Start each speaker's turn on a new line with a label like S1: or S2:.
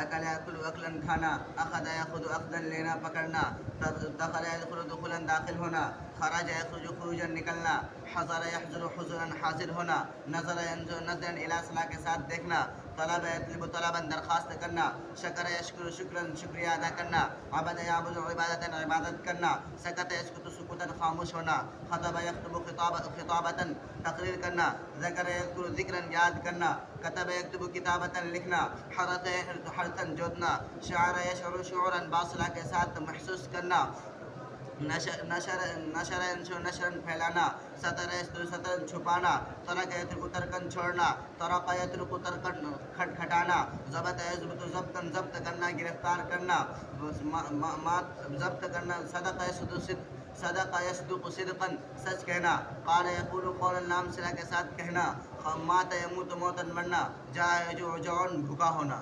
S1: اکل یاکل اکلن کھانا، اخذ یاخذ اخذا لینا پکڑنا، دخل یدخل دخلا داخل ہونا، خرج یخرج خروجا نکلنا، حضر یحضر حضورا حاضر ہونا، نظر ینظر نظرا الی صلاح کے ساتھ دیکھنا، طلب یطلب طلبا درخواست کرنا، شکر یشکر شکرا شکریہ ادا کرنا، عبد یعبد عبادتا عبادت کرنا، سکت یسکت سکوتا خاموش ہونا، خطب یخطب خطابتا تقریر کرنا، ذکر یذکر ذکرا یاد کرنا، کتب یکتب کتابتا لکھنا، حرث یحرث حرثا جوتنا، شعر یشعر شعورا باصلہ کے ساتھ محسوس کرنا، نشر ینشر نشرا پھیلانا، ستر یستر سترا چھپانا، ترک یترک ترکن چھوڑنا، طرق یطرق طرقن کھٹکھٹانا، ضبط یضبط ضبطا ضبط کرنا گرفتار کرنا، ضبط کرنا، صدق یصدق صدقا سچ کہنا، قال یقول قولا نام صلہ کے ساتھ کہنا، مات یموت موتاً مرنا، جاء یجوع جوعاً بھوکا ہونا۔